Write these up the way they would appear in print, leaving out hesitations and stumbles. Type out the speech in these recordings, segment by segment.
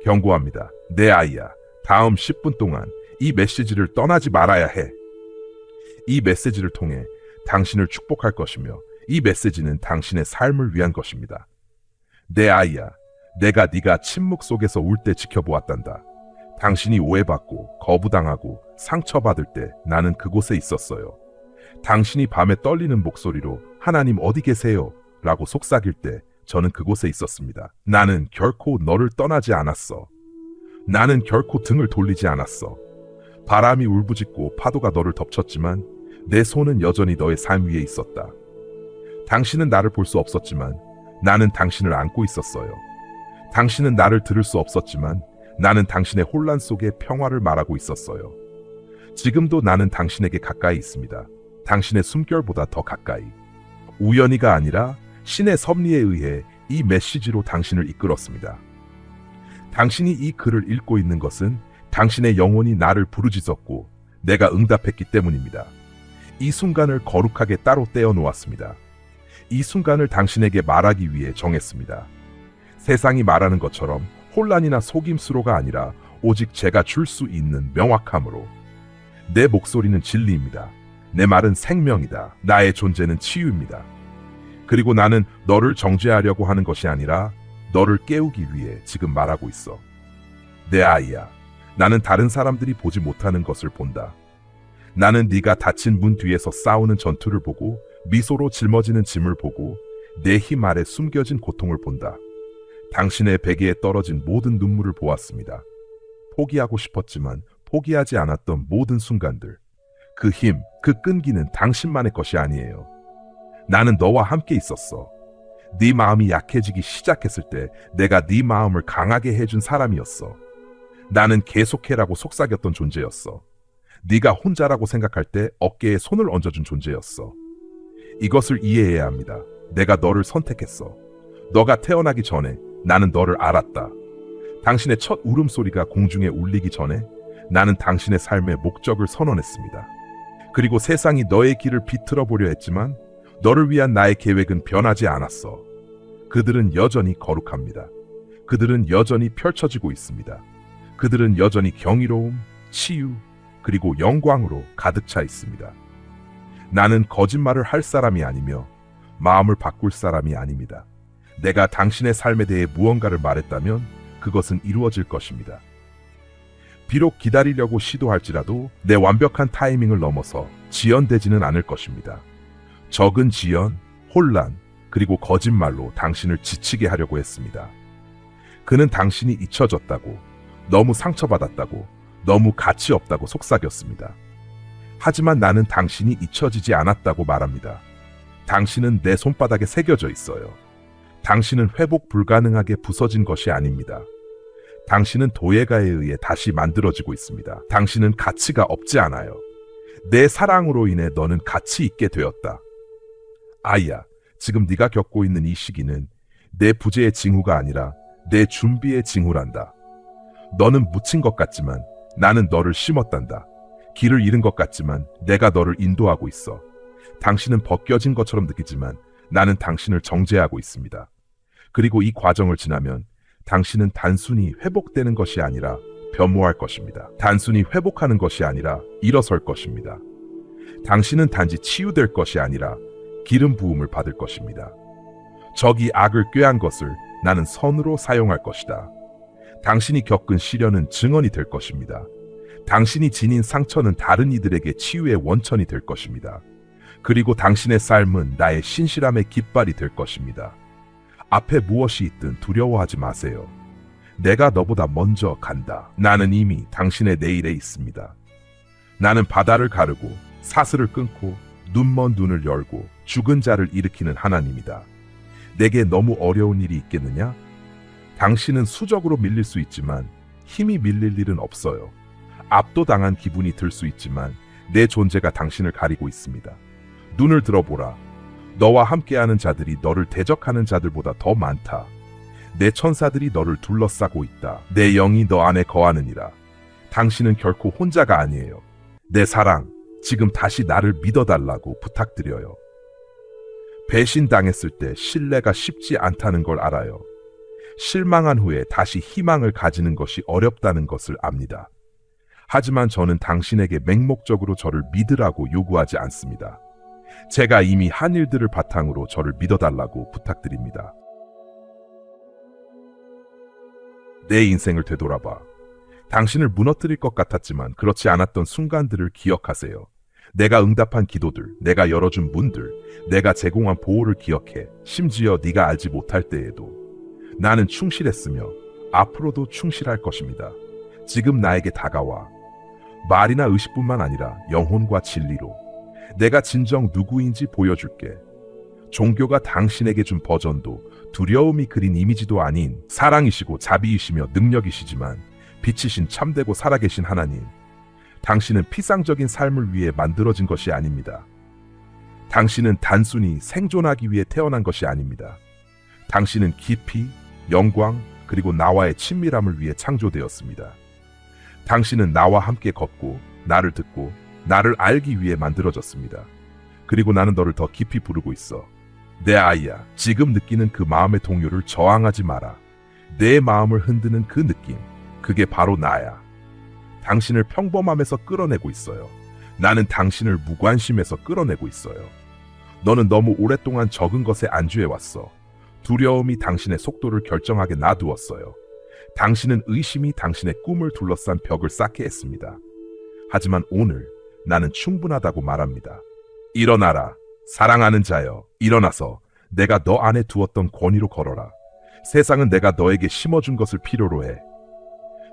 경고합니다. 내 아이야, 다음 10분 동안 이 메시지를 떠나지 말아야 해. 이 메시지를 통해 당신을 축복할 것이며 이 메시지는 당신의 삶을 위한 것입니다. 내 아이야, 내가 네가 침묵 속에서 울 때 지켜보았단다. 당신이 오해받고 거부당하고 상처받을 때 나는 그곳에 있었어요. 당신이 밤에 떨리는 목소리로 하나님 어디 계세요? 라고 속삭일 때 저는 그곳에 있었습니다. 나는 결코 너를 떠나지 않았어. 나는 결코 등을 돌리지 않았어. 바람이 울부짖고 파도가 너를 덮쳤지만 내 손은 여전히 너의 삶 위에 있었다. 당신은 나를 볼 수 없었지만 나는 당신을 안고 있었어요. 당신은 나를 들을 수 없었지만 나는 당신의 혼란 속에 평화를 말하고 있었어요. 지금도 나는 당신에게 가까이 있습니다. 당신의 숨결보다 더 가까이. 우연히가 아니라 신의 섭리에 의해 이 메시지로 당신을 이끌었습니다. 당신이 이 글을 읽고 있는 것은 당신의 영혼이 나를 부르짖었고 내가 응답했기 때문입니다. 이 순간을 거룩하게 따로 떼어 놓았습니다. 이 순간을 당신에게 말하기 위해 정했습니다. 세상이 말하는 것처럼 혼란이나 속임수로가 아니라 오직 제가 줄 수 있는 명확함으로. 내 목소리는 진리입니다. 내 말은 생명이다. 나의 존재는 치유입니다. 그리고 나는 너를 정죄하려고 하는 것이 아니라 너를 깨우기 위해 지금 말하고 있어. 내 아이야, 나는 다른 사람들이 보지 못하는 것을 본다. 나는 네가 닫힌 문 뒤에서 싸우는 전투를 보고 미소로 짊어지는 짐을 보고 내 힘 아래 숨겨진 고통을 본다. 당신의 베개에 떨어진 모든 눈물을 보았습니다. 포기하고 싶었지만 포기하지 않았던 모든 순간들. 그 힘, 그 끈기는 당신만의 것이 아니에요. 나는 너와 함께 있었어. 네 마음이 약해지기 시작했을 때 내가 네 마음을 강하게 해준 사람이었어. 나는 계속해라고 속삭였던 존재였어. 네가 혼자라고 생각할 때 어깨에 손을 얹어준 존재였어. 이것을 이해해야 합니다. 내가 너를 선택했어. 너가 태어나기 전에 나는 너를 알았다. 당신의 첫 울음소리가 공중에 울리기 전에 나는 당신의 삶의 목적을 선언했습니다. 그리고 세상이 너의 길을 비틀어 보려 했지만 너를 위한 나의 계획은 변하지 않았어. 그들은 여전히 거룩합니다. 그들은 여전히 펼쳐지고 있습니다. 그들은 여전히 경이로움, 치유, 그리고 영광으로 가득 차 있습니다. 나는 거짓말을 할 사람이 아니며 마음을 바꿀 사람이 아닙니다. 내가 당신의 삶에 대해 무언가를 말했다면 그것은 이루어질 것입니다. 비록 기다리려고 시도할지라도 내 완벽한 타이밍을 넘어서 지연되지는 않을 것입니다. 적은 지연, 혼란, 그리고 거짓말로 당신을 지치게 하려고 했습니다. 그는 당신이 잊혀졌다고, 너무 상처받았다고, 너무 가치 없다고 속삭였습니다. 하지만 나는 당신이 잊혀지지 않았다고 말합니다. 당신은 내 손바닥에 새겨져 있어요. 당신은 회복 불가능하게 부서진 것이 아닙니다. 당신은 도예가에 의해 다시 만들어지고 있습니다. 당신은 가치가 없지 않아요. 내 사랑으로 인해 너는 가치 있게 되었다. 아이야, 지금 네가 겪고 있는 이 시기는 내 부재의 징후가 아니라 내 준비의 징후란다. 너는 묻힌 것 같지만 나는 너를 심었단다. 길을 잃은 것 같지만 내가 너를 인도하고 있어. 당신은 벗겨진 것처럼 느끼지만 나는 당신을 정죄하고 있습니다. 그리고 이 과정을 지나면 당신은 단순히 회복되는 것이 아니라 변모할 것입니다. 단순히 회복하는 것이 아니라 일어설 것입니다. 당신은 단지 치유될 것이 아니라 기름 부음을 받을 것입니다. 적이 악을 꾀한 것을 나는 선으로 사용할 것이다. 당신이 겪은 시련은 증언이 될 것입니다. 당신이 지닌 상처는 다른 이들에게 치유의 원천이 될 것입니다. 그리고 당신의 삶은 나의 신실함의 깃발이 될 것입니다. 앞에 무엇이 있든 두려워하지 마세요. 내가 너보다 먼저 간다. 나는 이미 당신의 내일에 있습니다. 나는 바다를 가르고 사슬을 끊고 눈먼 눈을 열고 죽은 자를 일으키는 하나님이다. 내게 너무 어려운 일이 있겠느냐? 당신은 수적으로 밀릴 수 있지만 힘이 밀릴 일은 없어요. 압도당한 기분이 들 수 있지만 내 존재가 당신을 가리고 있습니다. 눈을 들어보라. 너와 함께하는 자들이 너를 대적하는 자들보다 더 많다. 내 천사들이 너를 둘러싸고 있다. 내 영이 너 안에 거하느니라. 당신은 결코 혼자가 아니에요. 내 사랑, 지금 다시 나를 믿어달라고 부탁드려요. 배신당했을 때 신뢰가 쉽지 않다는 걸 알아요. 실망한 후에 다시 희망을 가지는 것이 어렵다는 것을 압니다. 하지만 저는 당신에게 맹목적으로 저를 믿으라고 요구하지 않습니다. 제가 이미 한 일들을 바탕으로 저를 믿어달라고 부탁드립니다. 내 인생을 되돌아봐. 당신을 무너뜨릴 것 같았지만 그렇지 않았던 순간들을 기억하세요. 내가 응답한 기도들, 내가 열어준 문들, 내가 제공한 보호를 기억해. 심지어 네가 알지 못할 때에도 나는 충실했으며 앞으로도 충실할 것입니다. 지금 나에게 다가와. 말이나 의식뿐만 아니라 영혼과 진리로 내가 진정 누구인지 보여줄게. 종교가 당신에게 준 버전도 두려움이 그린 이미지도 아닌 사랑이시고 자비이시며 능력이시지만 빛이신 참되고 살아계신 하나님. 당신은 피상적인 삶을 위해 만들어진 것이 아닙니다. 당신은 단순히 생존하기 위해 태어난 것이 아닙니다. 당신은 깊이, 영광, 그리고 나와의 친밀함을 위해 창조되었습니다. 당신은 나와 함께 걷고 나를 듣고 나를 알기 위해 만들어졌습니다. 그리고 나는 너를 더 깊이 부르고 있어. 내 아이야, 지금 느끼는 그 마음의 동요를 저항하지 마라. 내 마음을 흔드는 그 느낌, 그게 바로 나야. 당신을 평범함에서 끌어내고 있어요. 나는 당신을 무관심에서 끌어내고 있어요. 너는 너무 오랫동안 적은 것에 안주해왔어. 두려움이 당신의 속도를 결정하게 놔두었어요. 당신은 의심이 당신의 꿈을 둘러싼 벽을 쌓게 했습니다. 하지만 오늘 나는 충분하다고 말합니다. 일어나라. 사랑하는 자여, 일어나서 내가 너 안에 두었던 권위로 걸어라. 세상은 내가 너에게 심어준 것을 필요로 해.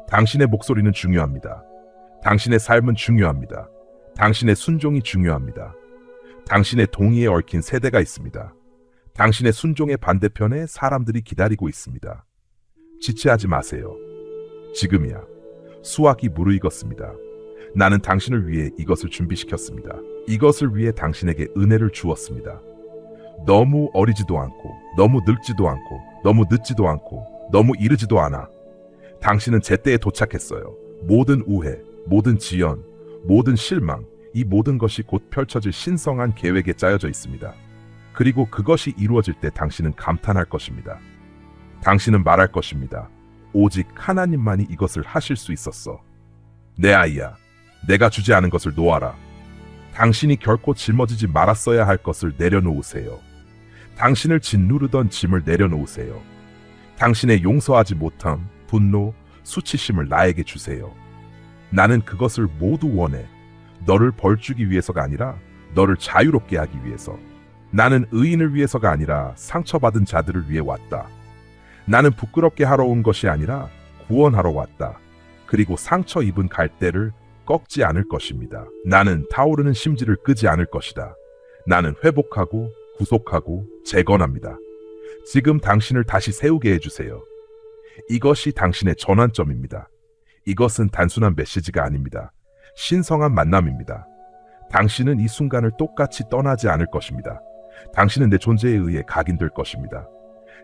당신의 목소리는 중요합니다. 당신의 삶은 중요합니다. 당신의 순종이 중요합니다. 당신의 동의에 얽힌 세대가 있습니다. 당신의 순종의 반대편에 사람들이 기다리고 있습니다. 지체하지 마세요. 지금이야. 수확이 무르익었습니다. 나는 당신을 위해 이것을 준비시켰습니다. 이것을 위해 당신에게 은혜를 주었습니다. 너무 어리지도 않고, 너무 늙지도 않고, 너무 늦지도 않고, 너무 이르지도 않아. 당신은 제때에 도착했어요. 모든 우회, 모든 지연, 모든 실망, 이 모든 것이 곧 펼쳐질 신성한 계획에 짜여져 있습니다. 그리고 그것이 이루어질 때 당신은 감탄할 것입니다. 당신은 말할 것입니다. 오직 하나님만이 이것을 하실 수 있었어. 내 아이야, 내가 주지 않은 것을 놓아라. 당신이 결코 짊어지지 말았어야 할 것을 내려놓으세요. 당신을 짓누르던 짐을 내려놓으세요. 당신의 용서하지 못함, 분노, 수치심을 나에게 주세요. 나는 그것을 모두 원해. 너를 벌주기 위해서가 아니라 너를 자유롭게 하기 위해서. 나는 의인을 위해서가 아니라 상처받은 자들을 위해 왔다. 나는 부끄럽게 하러 온 것이 아니라 구원하러 왔다. 그리고 상처 입은 갈대를 꺾지 않을 것입니다. 나는 타오르는 심지를 끄지 않을 것이다. 나는 회복하고 구속하고 재건합니다. 지금 당신을 다시 세우게 해주세요. 이것이 당신의 전환점입니다. 이것은 단순한 메시지가 아닙니다. 신성한 만남입니다. 당신은 이 순간을 똑같이 떠나지 않을 것입니다. 당신은 내 존재에 의해 각인될 것입니다.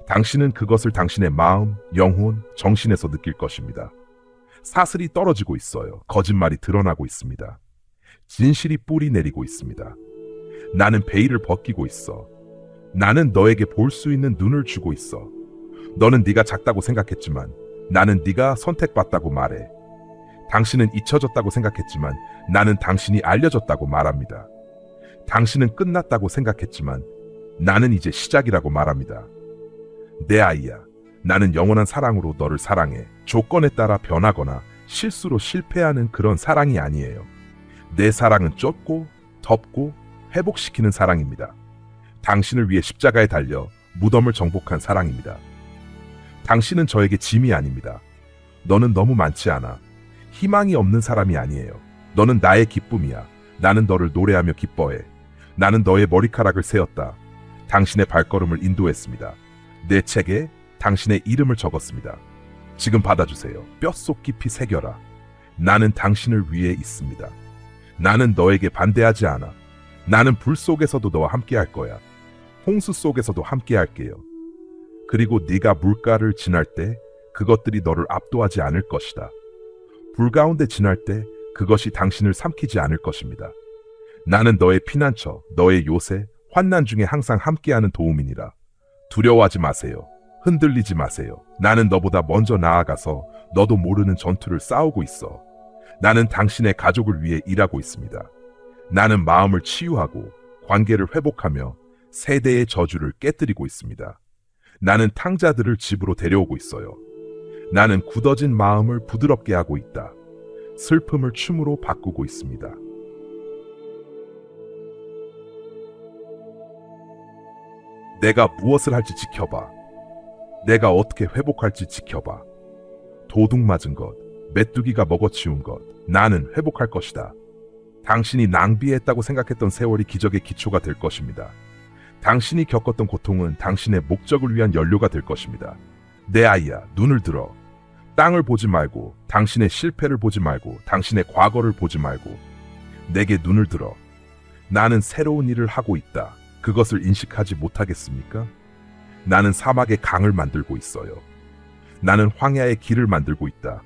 당신은 그것을 당신의 마음, 영혼, 정신에서 느낄 것입니다. 사슬이 떨어지고 있어요. 거짓말이 드러나고 있습니다. 진실이 뿌리 내리고 있습니다. 나는 베일을 벗기고 있어. 나는 너에게 볼 수 있는 눈을 주고 있어. 너는 네가 작다고 생각했지만 나는 네가 선택받다고 말해. 당신은 잊혀졌다고 생각했지만 나는 당신이 알려졌다고 말합니다. 당신은 끝났다고 생각했지만 나는 이제 시작이라고 말합니다. 내 아이야, 나는 영원한 사랑으로 너를 사랑해. 조건에 따라 변하거나 실수로 실패하는 그런 사랑이 아니에요. 내 사랑은 쫓고 덮고 회복시키는 사랑입니다. 당신을 위해 십자가에 달려 무덤을 정복한 사랑입니다. 당신은 저에게 짐이 아닙니다. 너는 너무 많지 않아. 희망이 없는 사람이 아니에요. 너는 나의 기쁨이야. 나는 너를 노래하며 기뻐해. 나는 너의 머리카락을 세웠다. 당신의 발걸음을 인도했습니다. 내 책에 당신의 이름을 적었습니다. 지금 받아주세요. 뼛속 깊이 새겨라. 나는 당신을 위해 있습니다. 나는 너에게 반대하지 않아. 나는 불 속에서도 너와 함께 할 거야. 홍수 속에서도 함께 할게요. 그리고 네가 물가를 지날 때 그것들이 너를 압도하지 않을 것이다. 불 가운데 지날 때 그것이 당신을 삼키지 않을 것입니다. 나는 너의 피난처, 너의 요새, 환난 중에 항상 함께하는 도움이니라. 두려워하지 마세요. 흔들리지 마세요. 나는 너보다 먼저 나아가서 너도 모르는 전투를 싸우고 있어. 나는 당신의 가족을 위해 일하고 있습니다. 나는 마음을 치유하고 관계를 회복하며 세대의 저주를 깨뜨리고 있습니다. 나는 탕자들을 집으로 데려오고 있어요. 나는 굳어진 마음을 부드럽게 하고 있다. 슬픔을 춤으로 바꾸고 있습니다. 내가 무엇을 할지 지켜봐. 내가 어떻게 회복할지 지켜봐. 도둑 맞은 것, 메뚜기가 먹어치운 것, 나는 회복할 것이다. 당신이 낭비했다고 생각했던 세월이 기적의 기초가 될 것입니다. 당신이 겪었던 고통은 당신의 목적을 위한 연료가 될 것입니다. 내 아이야, 눈을 들어. 땅을 보지 말고, 당신의 실패를 보지 말고, 당신의 과거를 보지 말고, 내게 눈을 들어. 나는 새로운 일을 하고 있다. 그것을 인식하지 못하겠습니까? 나는 사막의 강을 만들고 있어요. 나는 황야의 길을 만들고 있다.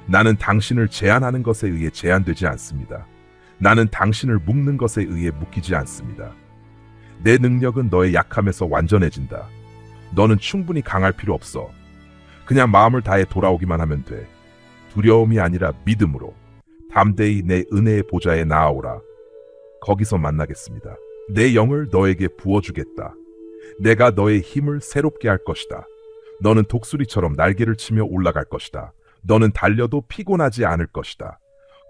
나는 당신을 제한하는 것에 의해 제한되지 않습니다. 나는 당신을 묶는 것에 의해 묶이지 않습니다. 내 능력은 너의 약함에서 완전해진다. 너는 충분히 강할 필요 없어. 그냥 마음을 다해 돌아오기만 하면 돼. 두려움이 아니라 믿음으로 담대히 내 은혜의 보좌에 나아오라. 거기서 만나겠습니다. 내 영을 너에게 부어주겠다. 내가 너의 힘을 새롭게 할 것이다. 너는 독수리처럼 날개를 치며 올라갈 것이다. 너는 달려도 피곤하지 않을 것이다.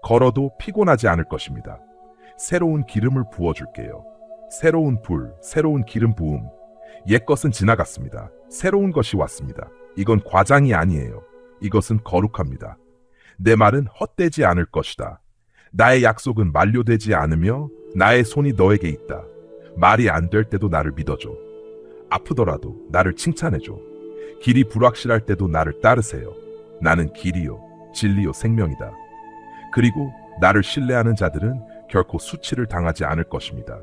걸어도 피곤하지 않을 것입니다. 새로운 기름을 부어줄게요. 새로운 불, 새로운 기름 부음. 옛것은 지나갔습니다. 새로운 것이 왔습니다. 이건 과장이 아니에요. 이것은 거룩합니다. 내 말은 헛되지 않을 것이다. 나의 약속은 만료되지 않으며 나의 손이 너에게 있다. 말이 안 될 때도 나를 믿어줘. 아프더라도 나를 칭찬해줘. 길이 불확실할 때도 나를 따르세요. 나는 길이요, 진리요, 생명이다. 그리고 나를 신뢰하는 자들은 결코 수치를 당하지 않을 것입니다.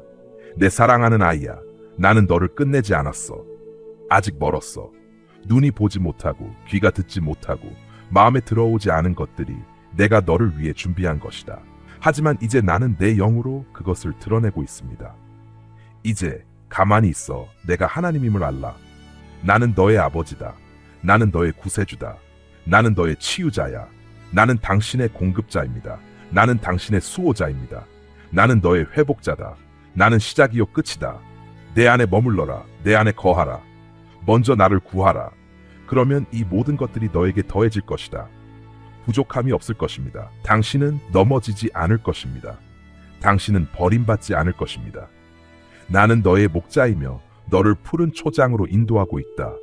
내 사랑하는 아이야, 나는 너를 끝내지 않았어. 아직 멀었어. 눈이 보지 못하고 귀가 듣지 못하고 마음에 들어오지 않은 것들이 내가 너를 위해 준비한 것이다. 하지만 이제 나는 내 영으로 그것을 드러내고 있습니다. 이제 가만히 있어. 내가 하나님임을 알라. 나는 너의 아버지다. 나는 너의 구세주다. 나는 너의 치유자야. 나는 당신의 공급자입니다. 나는 당신의 수호자입니다. 나는 너의 회복자다. 나는 시작이요 끝이다. 내 안에 머물러라. 내 안에 거하라. 먼저 나를 구하라. 그러면 이 모든 것들이 너에게 더해질 것이다. 부족함이 없을 것입니다. 당신은 넘어지지 않을 것입니다. 당신은 버림받지 않을 것입니다. 나는 너의 목자이며 너를 푸른 초장으로 인도하고 있다.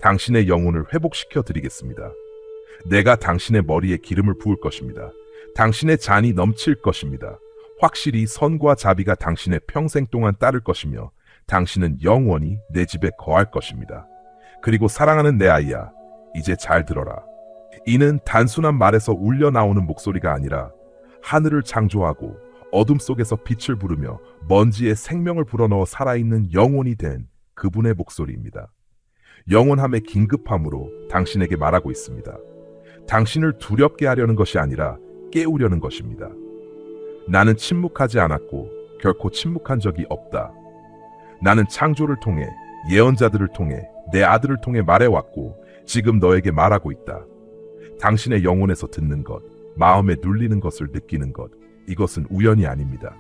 당신의 영혼을 회복시켜 드리겠습니다. 내가 당신의 머리에 기름을 부을 것입니다. 당신의 잔이 넘칠 것입니다. 확실히 선과 자비가 당신의 평생 동안 따를 것이며 당신은 영원히 내 집에 거할 것입니다. 그리고 사랑하는 내 아이야, 이제 잘 들어라. 이는 단순한 말에서 울려 나오는 목소리가 아니라 하늘을 창조하고 어둠 속에서 빛을 부르며 먼지에 생명을 불어넣어 살아있는 영혼이 된 그분의 목소리입니다. 영원함의 긴급함으로 당신에게 말하고 있습니다. 당신을 두렵게 하려는 것이 아니라 깨우려는 것입니다. 나는 침묵하지 않았고 결코 침묵한 적이 없다. 나는 창조를 통해, 예언자들을 통해, 내 아들을 통해 말해왔고 지금 너에게 말하고 있다. 당신의 영혼에서 듣는 것, 마음에 눌리는 것을 느끼는 것, 이것은 우연이 아닙니다.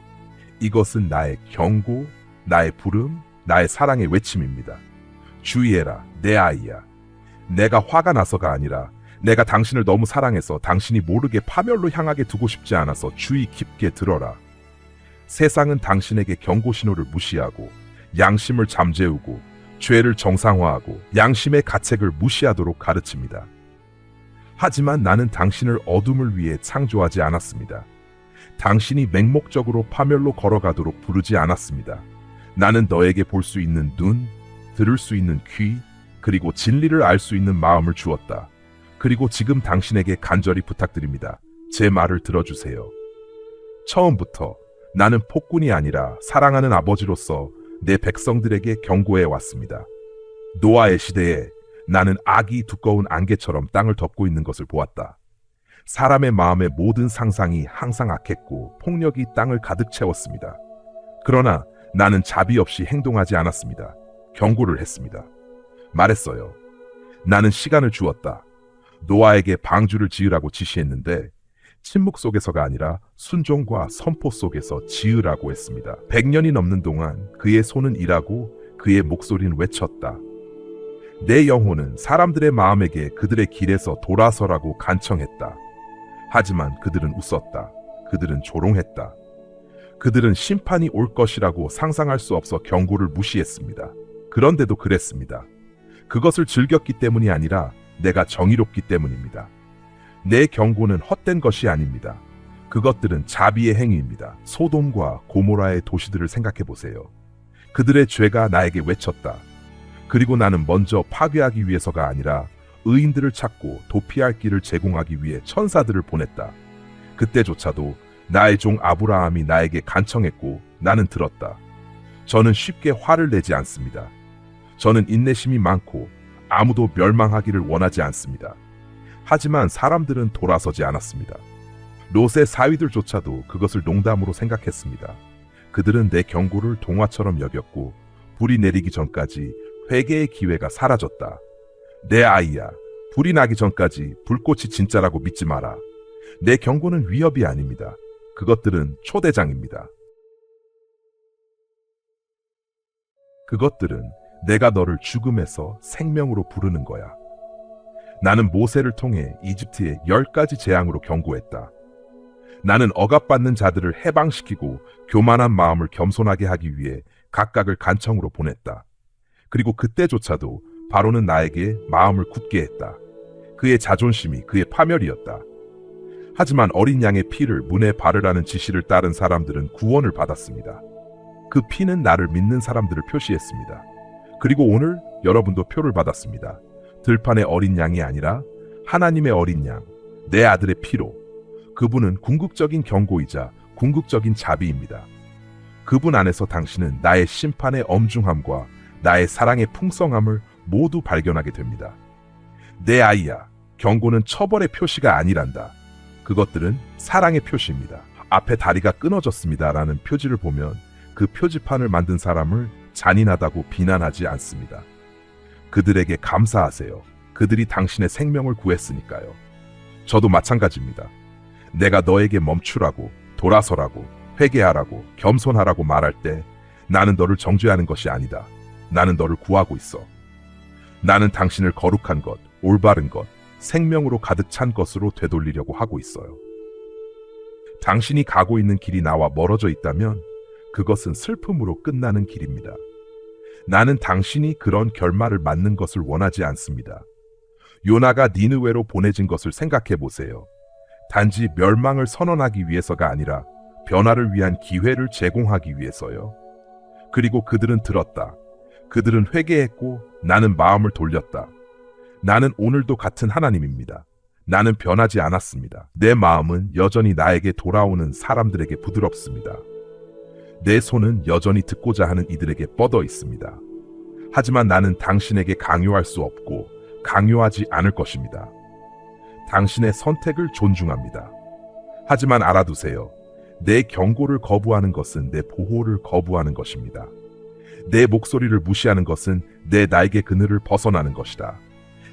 이것은 나의 경고, 나의 부름, 나의 사랑의 외침입니다. 주의해라, 내 아이야. 내가 화가 나서가 아니라 내가 당신을 너무 사랑해서 당신이 모르게 파멸로 향하게 두고 싶지 않아서 주의 깊게 들어라. 세상은 당신에게 경고 신호를 무시하고 양심을 잠재우고 죄를 정상화하고 양심의 가책을 무시하도록 가르칩니다. 하지만 나는 당신을 어둠을 위해 창조하지 않았습니다. 당신이 맹목적으로 파멸로 걸어가도록 부르지 않았습니다. 나는 너에게 볼 수 있는 눈, 들을 수 있는 귀, 그리고 진리를 알 수 있는 마음을 주었다. 그리고 지금 당신에게 간절히 부탁드립니다. 제 말을 들어주세요. 처음부터 나는 폭군이 아니라 사랑하는 아버지로서 내 백성들에게 경고해 왔습니다. 노아의 시대에 나는 악이 두꺼운 안개처럼 땅을 덮고 있는 것을 보았다. 사람의 마음의 모든 상상이 항상 악했고 폭력이 땅을 가득 채웠습니다. 그러나 나는 자비 없이 행동하지 않았습니다. 경고를 했습니다. 말했어요. 나는 시간을 주었다. 노아에게 방주를 지으라고 지시했는데 침묵 속에서가 아니라 순종과 선포 속에서 지으라고 했습니다. 100년이 넘는 동안 그의 손은 일하고 그의 목소리는 외쳤다. 내 영혼은 사람들의 마음에게 그들의 길에서 돌아서라고 간청했다. 하지만 그들은 웃었다. 그들은 조롱했다. 그들은 심판이 올 것이라고 상상할 수 없어 경고를 무시했습니다. 그런데도 그랬습니다. 그것을 즐겼기 때문이 아니라 내가 정의롭기 때문입니다. 내 경고는 헛된 것이 아닙니다. 그것들은 자비의 행위입니다. 소돔과 고모라의 도시들을 생각해 보세요. 그들의 죄가 나에게 외쳤다. 그리고 나는 먼저 파괴하기 위해서가 아니라 의인들을 찾고 도피할 길을 제공하기 위해 천사들을 보냈다. 그때조차도 나의 종 아브라함이 나에게 간청했고 나는 들었다. 저는 쉽게 화를 내지 않습니다. 저는 인내심이 많고 아무도 멸망하기를 원하지 않습니다. 하지만 사람들은 돌아서지 않았습니다. 롯의 사위들조차도 그것을 농담으로 생각했습니다. 그들은 내 경고를 동화처럼 여겼고 불이 내리기 전까지 회개의 기회가 사라졌다. 내 아이야, 불이 나기 전까지 불꽃이 진짜라고 믿지 마라. 내 경고는 위협이 아닙니다. 그것들은 초대장입니다. 그것들은 내가 너를 죽음에서 생명으로 부르는 거야. 나는 모세를 통해 이집트의 10가지 재앙으로 경고했다. 나는 억압받는 자들을 해방시키고 교만한 마음을 겸손하게 하기 위해 각각을 간청으로 보냈다. 그리고 그때조차도 바로는 나에게 마음을 굳게 했다. 그의 자존심이 그의 파멸이었다. 하지만 어린 양의 피를 문에 바르라는 지시를 따른 사람들은 구원을 받았습니다. 그 피는 나를 믿는 사람들을 표시했습니다. 그리고 오늘 여러분도 표를 받았습니다. 들판의 어린 양이 아니라 하나님의 어린 양, 내 아들의 피로. 그분은 궁극적인 경고이자 궁극적인 자비입니다. 그분 안에서 당신은 나의 심판의 엄중함과 나의 사랑의 풍성함을 모두 발견하게 됩니다. 내 아이야, 경고는 처벌의 표시가 아니란다. 그것들은 사랑의 표시입니다. 앞에 다리가 끊어졌습니다라는 표지를 보면 그 표지판을 만든 사람을 잔인하다고 비난하지 않습니다. 그들에게 감사하세요. 그들이 당신의 생명을 구했으니까요. 저도 마찬가지입니다. 내가 너에게 멈추라고, 돌아서라고, 회개하라고, 겸손하라고 말할 때 나는 너를 정죄하는 것이 아니다. 나는 너를 구하고 있어. 나는 당신을 거룩한 것, 올바른 것, 생명으로 가득 찬 것으로 되돌리려고 하고 있어요. 당신이 가고 있는 길이 나와 멀어져 있다면 그것은 슬픔으로 끝나는 길입니다. 나는 당신이 그런 결말을 맞는 것을 원하지 않습니다. 요나가 니느웨로 보내진 것을 생각해 보세요. 단지 멸망을 선언하기 위해서가 아니라 변화를 위한 기회를 제공하기 위해서요. 그리고 그들은 들었다. 그들은 회개했고 나는 마음을 돌렸다. 나는 오늘도 같은 하나님입니다. 나는 변하지 않았습니다. 내 마음은 여전히 나에게 돌아오는 사람들에게 부드럽습니다. 내 손은 여전히 듣고자 하는 이들에게 뻗어 있습니다. 하지만 나는 당신에게 강요할 수 없고 강요하지 않을 것입니다. 당신의 선택을 존중합니다. 하지만 알아두세요. 내 경고를 거부하는 것은 내 보호를 거부하는 것입니다. 내 목소리를 무시하는 것은 내 날개 그늘을 벗어나는 것이다.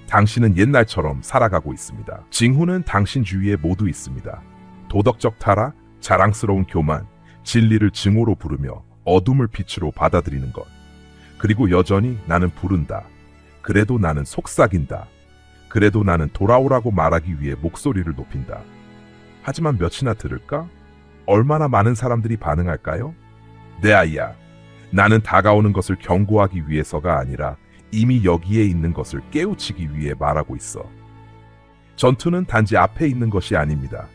당신은 옛날처럼 살아가고 있습니다. 징후는 당신 주위에 모두 있습니다. 도덕적 타락, 자랑스러운 교만, 진리를 증오로 부르며 어둠을 빛으로 받아들이는 것. 그리고 여전히 나는 부른다. 그래도 나는 속삭인다. 그래도 나는 돌아오라고 말하기 위해 목소리를 높인다. 하지만 몇이나 들을까? 얼마나 많은 사람들이 반응할까요? 내 아이야, 나는 다가오는 것을 경고하기 위해서가 아니라 이미 여기에 있는 것을 깨우치기 위해 말하고 있어. 전투는 단지 앞에 있는 것이 아닙니다.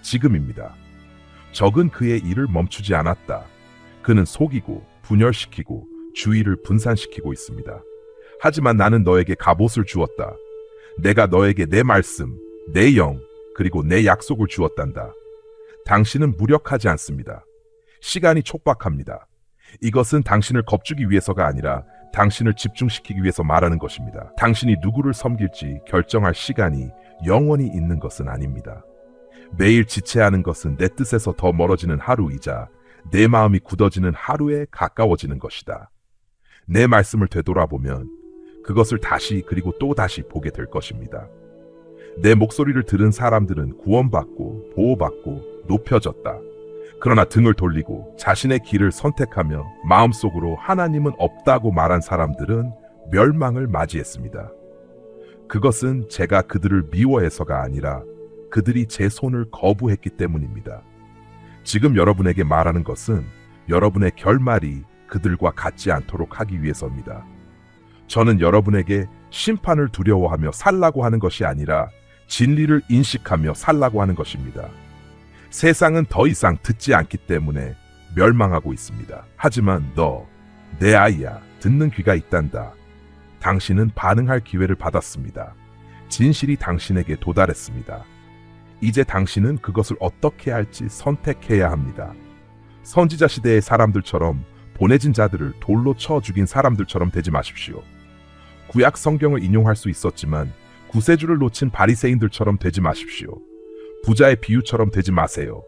지금입니다. 적은 그의 일을 멈추지 않았다. 그는 속이고 분열시키고 주의를 분산시키고 있습니다. 하지만 나는 너에게 갑옷을 주었다. 내가 너에게 내 말씀, 내 영, 그리고 내 약속을 주었단다. 당신은 무력하지 않습니다. 시간이 촉박합니다. 이것은 당신을 겁주기 위해서가 아니라 당신을 집중시키기 위해서 말하는 것입니다. 당신이 누구를 섬길지 결정할 시간이 영원히 있는 것은 아닙니다. 매일 지체하는 것은 내 뜻에서 더 멀어지는 하루이자 내 마음이 굳어지는 하루에 가까워지는 것이다. 내 말씀을 되돌아보면 그것을 다시 그리고 또 다시 보게 될 것입니다. 내 목소리를 들은 사람들은 구원받고 보호받고 높여졌다. 그러나 등을 돌리고 자신의 길을 선택하며 마음속으로 하나님은 없다고 말한 사람들은 멸망을 맞이했습니다. 그것은 제가 그들을 미워해서가 아니라 그들이 제 손을 거부했기 때문입니다. 지금 여러분에게 말하는 것은 여러분의 결말이 그들과 같지 않도록 하기 위해서입니다. 저는 여러분에게 심판을 두려워하며 살라고 하는 것이 아니라 진리를 인식하며 살라고 하는 것입니다. 세상은 더 이상 듣지 않기 때문에 멸망하고 있습니다. 하지만 너, 내 아이야, 듣는 귀가 있단다. 당신은 반응할 기회를 받았습니다. 진실이 당신에게 도달했습니다. 이제 당신은 그것을 어떻게 할지 선택해야 합니다. 선지자 시대의 사람들처럼 보내진 자들을 돌로 쳐 죽인 사람들처럼 되지 마십시오. 구약 성경을 인용할 수 있었지만 구세주를 놓친 바리새인들처럼 되지 마십시오. 부자의 비유처럼 되지 마세요.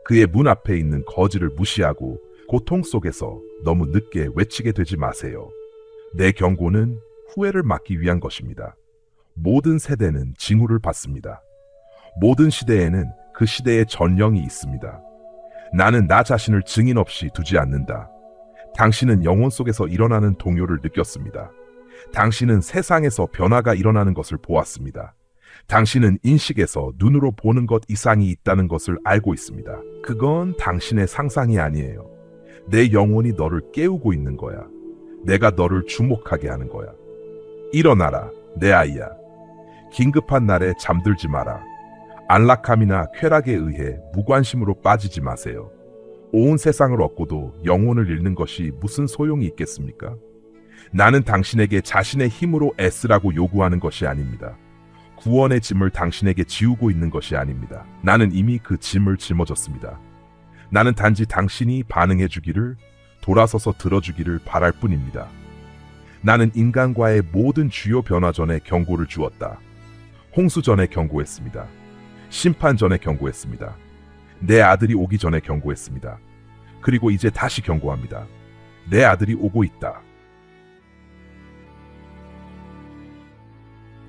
그의 문 앞에 있는 거지를 무시하고 고통 속에서 너무 늦게 외치게 되지 마세요. 내 경고는 후회를 막기 위한 것입니다. 모든 세대는 징후를 받습니다. 모든 시대에는 그 시대의 전령이 있습니다. 나는 나 자신을 증인 없이 두지 않는다. 당신은 영혼 속에서 일어나는 동요를 느꼈습니다. 당신은 세상에서 변화가 일어나는 것을 보았습니다. 당신은 인식에서 눈으로 보는 것 이상이 있다는 것을 알고 있습니다. 그건 당신의 상상이 아니에요. 내 영혼이 너를 깨우고 있는 거야. 내가 너를 주목하게 하는 거야. 일어나라, 내 아이야. 긴급한 날에 잠들지 마라. 안락함이나 쾌락에 의해 무관심으로 빠지지 마세요. 온 세상을 얻고도 영혼을 잃는 것이 무슨 소용이 있겠습니까? 나는 당신에게 자신의 힘으로 애쓰라고 요구하는 것이 아닙니다. 구원의 짐을 당신에게 지우고 있는 것이 아닙니다. 나는 이미 그 짐을 짊어졌습니다. 나는 단지 당신이 반응해 주기를, 돌아서서 들어주기를 바랄 뿐입니다. 나는 인간과의 모든 주요 변화 전에 경고를 주었다. 홍수 전에 경고했습니다. 심판 전에 경고했습니다. 내 아들이 오기 전에 경고했습니다. 그리고 이제 다시 경고합니다. 내 아들이 오고 있다.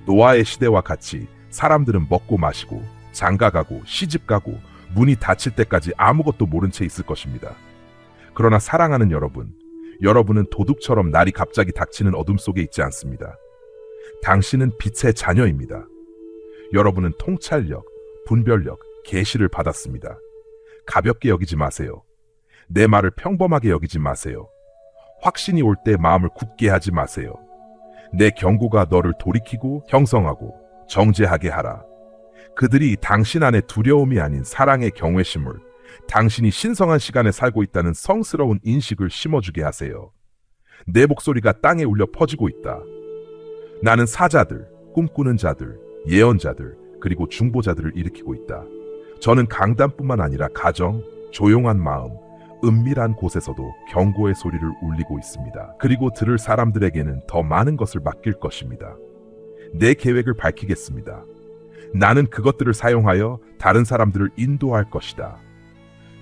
노아의 시대와 같이 사람들은 먹고 마시고 장가가고 시집가고 문이 닫힐 때까지 아무것도 모른 채 있을 것입니다. 그러나 사랑하는 여러분, 여러분은 도둑처럼 날이 갑자기 닥치는 어둠 속에 있지 않습니다. 당신은 빛의 자녀입니다. 여러분은 통찰력, 분별력, 계시를 받았습니다. 가볍게 여기지 마세요. 내 말을 평범하게 여기지 마세요. 확신이 올 때 마음을 굳게 하지 마세요. 내 경고가 너를 돌이키고 형성하고 정죄하게 하라. 그들이 당신 안에 두려움이 아닌 사랑의 경외심을, 당신이 신성한 시간에 살고 있다는 성스러운 인식을 심어주게 하세요. 내 목소리가 땅에 울려 퍼지고 있다. 나는 사자들, 꿈꾸는 자들, 예언자들, 그리고 중보자들을 일으키고 있다. 저는 강단뿐만 아니라 가정, 조용한 마음, 은밀한 곳에서도 경고의 소리를 울리고 있습니다. 그리고 들을 사람들에게는 더 많은 것을 맡길 것입니다. 내 계획을 밝히겠습니다. 나는 그것들을 사용하여 다른 사람들을 인도할 것이다.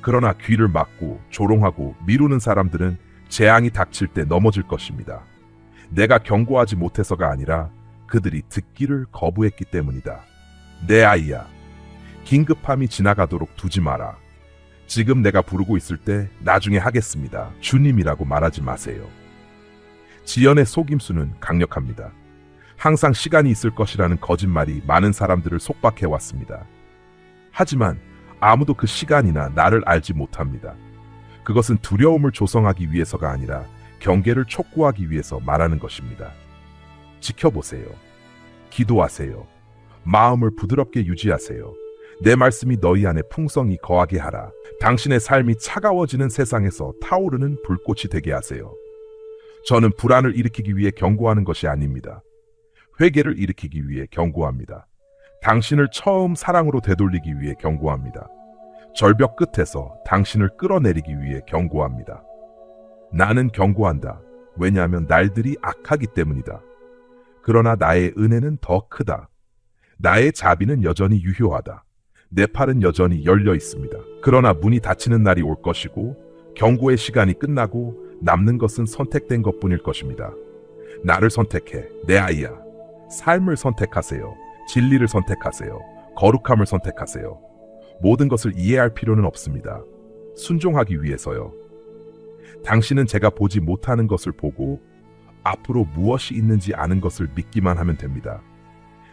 그러나 귀를 막고 조롱하고 미루는 사람들은 재앙이 닥칠 때 넘어질 것입니다. 내가 경고하지 못해서가 아니라 그들이 듣기를 거부했기 때문이다. 내 아이야, 긴급함이 지나가도록 두지 마라. 지금 내가 부르고 있을 때 나중에 하겠습니다. 주님이라고 말하지 마세요. 지연의 속임수는 강력합니다. 항상 시간이 있을 것이라는 거짓말이 많은 사람들을 속박해왔습니다. 하지만 아무도 그 시간이나 나를 알지 못합니다. 그것은 두려움을 조성하기 위해서가 아니라 경계를 촉구하기 위해서 말하는 것입니다. 지켜보세요. 기도하세요. 마음을 부드럽게 유지하세요. 내 말씀이 너희 안에 풍성히 거하게 하라. 당신의 삶이 차가워지는 세상에서 타오르는 불꽃이 되게 하세요. 저는 불안을 일으키기 위해 경고하는 것이 아닙니다. 회개를 일으키기 위해 경고합니다. 당신을 처음 사랑으로 되돌리기 위해 경고합니다. 절벽 끝에서 당신을 끌어내리기 위해 경고합니다. 나는 경고한다. 왜냐하면 날들이 악하기 때문이다. 그러나 나의 은혜는 더 크다. 나의 자비는 여전히 유효하다. 내 팔은 여전히 열려 있습니다. 그러나 문이 닫히는 날이 올 것이고 경고의 시간이 끝나고 남는 것은 선택된 것뿐일 것입니다. 나를 선택해, 내 아이야. 삶을 선택하세요. 진리를 선택하세요. 거룩함을 선택하세요. 모든 것을 이해할 필요는 없습니다. 순종하기 위해서요. 당신은 제가 보지 못하는 것을 보고 앞으로 무엇이 있는지 아는 것을 믿기만 하면 됩니다.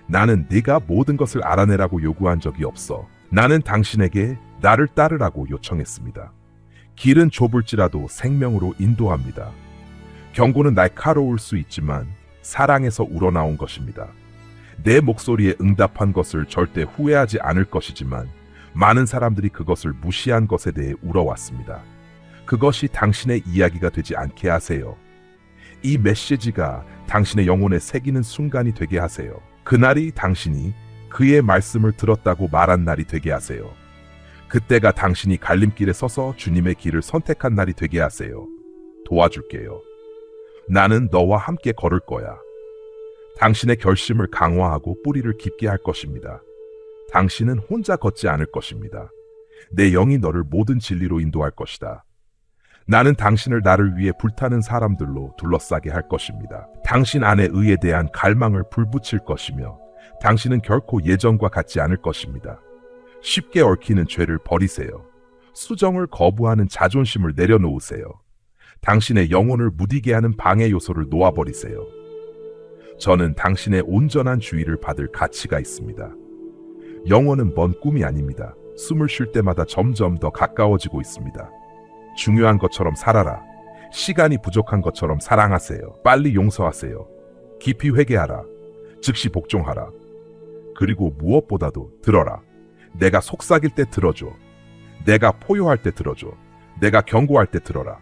나는 네가 모든 것을 알아내라고 요구한 적이 없어. 나는 당신에게 나를 따르라고 요청했습니다. 길은 좁을지라도 생명으로 인도합니다. 경고는 날카로울 수 있지만 사랑에서 우러나온 것입니다. 내 목소리에 응답한 것을 절대 후회하지 않을 것이지만 많은 사람들이 그것을 무시한 것에 대해 울어왔습니다. 그것이 당신의 이야기가 되지 않게 하세요. 이 메시지가 당신의 영혼에 새기는 순간이 되게 하세요. 그날이 당신이 그의 말씀을 들었다고 말한 날이 되게 하세요. 그때가 당신이 갈림길에 서서 주님의 길을 선택한 날이 되게 하세요. 도와줄게요. 나는 너와 함께 걸을 거야. 당신의 결심을 강화하고 뿌리를 깊게 할 것입니다. 당신은 혼자 걷지 않을 것입니다. 내 영이 너를 모든 진리로 인도할 것이다. 나는 당신을 나를 위해 불타는 사람들로 둘러싸게 할 것입니다. 당신 안에 의에 대한 갈망을 불붙일 것이며 당신은 결코 예전과 같지 않을 것입니다. 쉽게 얽히는 죄를 버리세요. 수정을 거부하는 자존심을 내려놓으세요. 당신의 영혼을 무디게 하는 방해 요소를 놓아버리세요. 저는 당신의 온전한 주의를 받을 가치가 있습니다. 영혼은 먼 꿈이 아닙니다. 숨을 쉴 때마다 점점 더 가까워지고 있습니다. 중요한 것처럼 살아라. 시간이 부족한 것처럼 사랑하세요. 빨리 용서하세요. 깊이 회개하라. 즉시 복종하라. 그리고 무엇보다도 들어라. 내가 속삭일 때 들어줘. 내가 포효할 때 들어줘. 내가 경고할 때 들어라.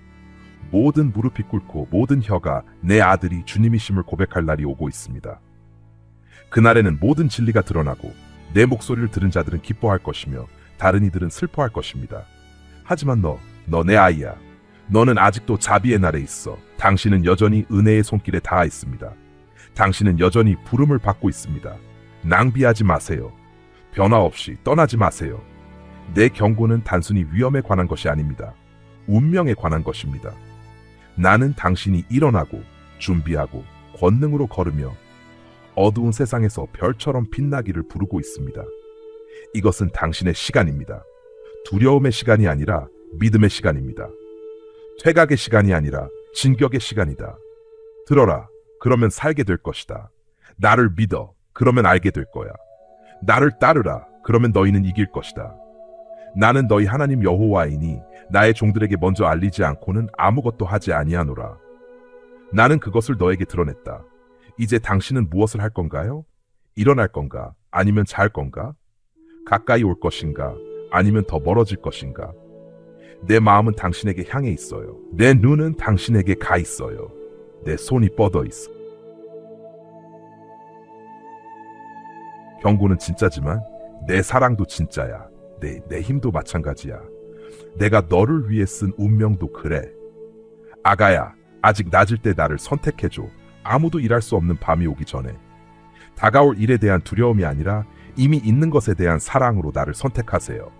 모든 무릎이 꿇고 모든 혀가 내 아들이 주님이심을 고백할 날이 오고 있습니다. 그날에는 모든 진리가 드러나고 내 목소리를 들은 자들은 기뻐할 것이며 다른 이들은 슬퍼할 것입니다. 하지만 너 내 아이야. 너는 아직도 자비의 날에 있어. 당신은 여전히 은혜의 손길에 닿아 있습니다. 당신은 여전히 부름을 받고 있습니다. 낭비하지 마세요. 변화 없이 떠나지 마세요. 내 경고는 단순히 위험에 관한 것이 아닙니다. 운명에 관한 것입니다. 나는 당신이 일어나고 준비하고 권능으로 걸으며 어두운 세상에서 별처럼 빛나기를 부르고 있습니다. 이것은 당신의 시간입니다. 두려움의 시간이 아니라 믿음의 시간입니다. 퇴각의 시간이 아니라 진격의 시간이다. 들어라. 그러면 살게 될 것이다. 나를 믿어. 그러면 알게 될 거야. 나를 따르라. 그러면 너희는 이길 것이다. 나는 너희 하나님 여호와이니 나의 종들에게 먼저 알리지 않고는 아무것도 하지 아니하노라. 나는 그것을 너에게 드러냈다. 이제 당신은 무엇을 할 건가요? 일어날 건가? 아니면 잘 건가? 가까이 올 것인가? 아니면 더 멀어질 것인가? 내 마음은 당신에게 향해 있어요. 내 눈은 당신에게 가 있어요. 내 손이 뻗어 있어. 경고는 진짜지만 내 사랑도 진짜야. 내 힘도 마찬가지야. 내가 너를 위해 쓴 운명도 그래. 아가야, 아직 낮을 때 나를 선택해줘. 아무도 일할 수 없는 밤이 오기 전에. 다가올 일에 대한 두려움이 아니라 이미 있는 것에 대한 사랑으로 나를 선택하세요.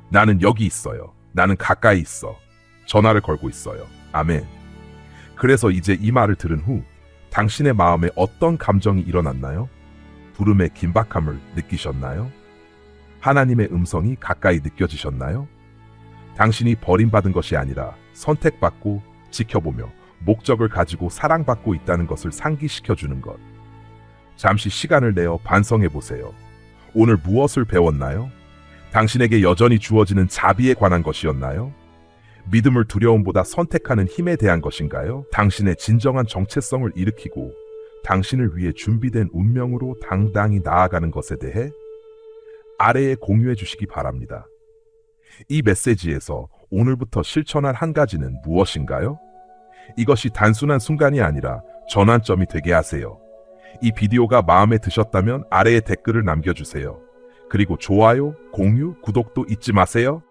나는 여기 있어요. 나는 가까이 있어. 전화를 걸고 있어요. 아멘. 그래서 이제 이 말을 들은 후 당신의 마음에 어떤 감정이 일어났나요? 부름의 긴박함을 느끼셨나요? 하나님의 음성이 가까이 느껴지셨나요? 당신이 버림받은 것이 아니라 선택받고 지켜보며 목적을 가지고 사랑받고 있다는 것을 상기시켜주는 것. 잠시 시간을 내어 반성해 보세요. 오늘 무엇을 배웠나요? 당신에게 여전히 주어지는 자비에 관한 것이었나요? 믿음을 두려움보다 선택하는 힘에 대한 것인가요? 당신의 진정한 정체성을 일으키고 당신을 위해 준비된 운명으로 당당히 나아가는 것에 대해 아래에 공유해 주시기 바랍니다. 이 메시지에서 오늘부터 실천할 한 가지는 무엇인가요? 이것이 단순한 순간이 아니라 전환점이 되게 하세요. 이 비디오가 마음에 드셨다면 아래에 댓글을 남겨주세요. 그리고 좋아요, 공유, 구독도 잊지 마세요.